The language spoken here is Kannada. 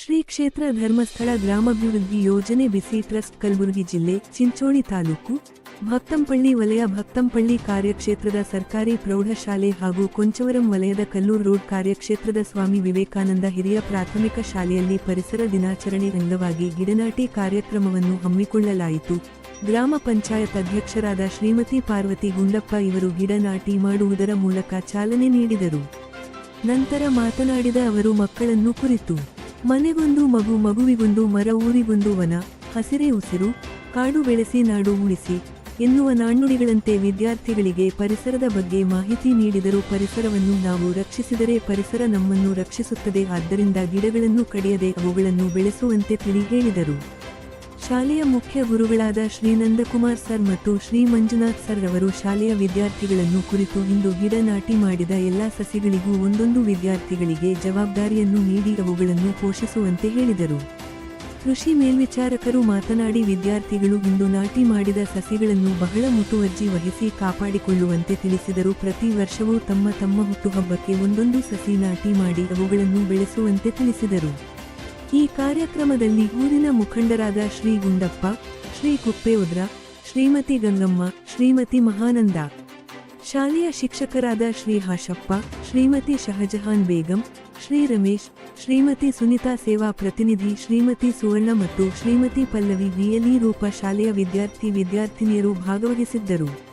ಶ್ರೀ ಕ್ಷೇತ್ರ ಧರ್ಮಸ್ಥಳ ಗ್ರಾಮಾಭಿವೃದ್ಧಿ ಯೋಜನೆ ಬಿಸಿ ಟ್ರಸ್ಟ್ ಕಲಬುರಗಿ ಜಿಲ್ಲೆ ಚಿಂಚೋಳಿ ತಾಲೂಕು ಭಕ್ತಂಪಳ್ಳಿ ವಲಯ ಭಕ್ತಂಪಳ್ಳಿ ಕಾರ್ಯಕ್ಷೇತ್ರದ ಸರ್ಕಾರಿ ಪ್ರೌಢಶಾಲೆ ಹಾಗೂ ಕೊಂಚವರಂ ವಲಯದ ಕಲ್ಲೂರು ರೋಡ್ ಕಾರ್ಯಕ್ಷೇತ್ರದ ಸ್ವಾಮಿ ವಿವೇಕಾನಂದ ಹಿರಿಯ ಪ್ರಾಥಮಿಕ ಶಾಲೆಯಲ್ಲಿ ಪರಿಸರ ದಿನಾಚರಣೆ ಅಂಗವಾಗಿ ಗಿಡನಾಟಿ ಕಾರ್ಯಕ್ರಮವನ್ನು ಹಮ್ಮಿಕೊಳ್ಳಲಾಯಿತು. ಗ್ರಾಮ ಪಂಚಾಯತ್ ಅಧ್ಯಕ್ಷರಾದ ಶ್ರೀಮತಿ ಪಾರ್ವತಿ ಗುಂಡಪ್ಪ ಇವರು ಗಿಡ ನಾಟಿ ಮಾಡುವುದರ ಮೂಲಕ ಚಾಲನೆ ನೀಡಿದರು. ನಂತರ ಮಾತನಾಡಿದ ಅವರು ಮಕ್ಕಳನ್ನು ಕುರಿತು ಮನೆಗೊಂದು ಮಗು, ಮಗುವಿಗೊಂದು ಮರ, ಊರಿಗೊಂದು ವನ, ಹಸಿರೇ ಉಸಿರು, ಕಾಡು ಬೆಳೆಸಿ ನಾಡು ಉಳಿಸಿ ಎನ್ನುವ ನಾಣ್ಣುಡಿಗಳಂತೆ ವಿದ್ಯಾರ್ಥಿಗಳಿಗೆ ಪರಿಸರದ ಬಗ್ಗೆ ಮಾಹಿತಿ ನೀಡಿದರು. ಪರಿಸರವನ್ನು ನಾವು ರಕ್ಷಿಸಿದರೆ ಪರಿಸರ ನಮ್ಮನ್ನು ರಕ್ಷಿಸುತ್ತದೆ. ಆದ್ದರಿಂದ ಗಿಡಗಳನ್ನು ಕಡಿಯದೆ ಅವುಗಳನ್ನು ಬೆಳೆಸುವಂತೆ ತಿಳಿ ಹೇಳಿದರು. ಶಾಲೆಯ ಮುಖ್ಯ ಗುರುಗಳಾದ ಶ್ರೀ ನಂದಕುಮಾರ್ ಸರ್ ಮತ್ತು ಶ್ರೀ ಮಂಜುನಾಥ್ ಸರ್ ರವರು ಶಾಲೆಯ ವಿದ್ಯಾರ್ಥಿಗಳನ್ನು ಕುರಿತು ಇಂದು ಗಿಡ ನಾಟಿ ಮಾಡಿದ ಎಲ್ಲಾ ಸಸಿಗಳಿಗೂ ಒಂದೊಂದು ವಿದ್ಯಾರ್ಥಿಗಳಿಗೆ ಜವಾಬ್ದಾರಿಯನ್ನು ನೀಡಿ ಅವುಗಳನ್ನು ಪೋಷಿಸುವಂತೆ ಹೇಳಿದರು. ಕೃಷಿ ಮೇಲ್ವಿಚಾರಕರು ಮಾತನಾಡಿ ವಿದ್ಯಾರ್ಥಿಗಳು ಇಂದು ನಾಟಿ ಮಾಡಿದ ಸಸಿಗಳನ್ನು ಬಹಳ ಮುತುವರ್ಜಿ ವಹಿಸಿ ಕಾಪಾಡಿಕೊಳ್ಳುವಂತೆ ತಿಳಿಸಿದರು. ಪ್ರತಿ ವರ್ಷವೂ ತಮ್ಮ ತಮ್ಮ ಹುಟ್ಟುಹಬ್ಬಕ್ಕೆ ಒಂದೊಂದು ಸಸಿ ನಾಟಿ ಮಾಡಿ ಅವುಗಳನ್ನು ಬೆಳೆಸುವಂತೆ ತಿಳಿಸಿದರು. ಈ ಕಾರ್ಯಕ್ರಮದಲ್ಲಿ ಊರಿನ ಮುಖಂಡರಾದ ಶ್ರೀ ಗುಂಡಪ್ಪ, ಶ್ರೀ ಕುಪ್ಪೇವುದ್ರ, ಶ್ರೀಮತಿ ಗಂಗಮ್ಮ, ಶ್ರೀಮತಿ ಮಹಾನಂದ, ಶಾಲೆಯ ಶಿಕ್ಷಕರಾದ ಶ್ರೀ ಹಾಶಪ್ಪ, ಶ್ರೀಮತಿ ಶಹಜಹಾನ್ ಬೇಗಂ, ಶ್ರೀ ರಮೇಶ್, ಶ್ರೀಮತಿ ಸುನಿತಾ, ಸೇವಾ ಪ್ರತಿನಿಧಿ ಶ್ರೀಮತಿ ಸುವರ್ಣ ಮತ್ತು ಶ್ರೀಮತಿ ಪಲ್ಲವಿ, ವಿಎಲ್ಇ ರೂಪ ಶಾಲೆಯ ವಿದ್ಯಾರ್ಥಿನಿಯರು ಭಾಗವಹಿಸಿದ್ದರು.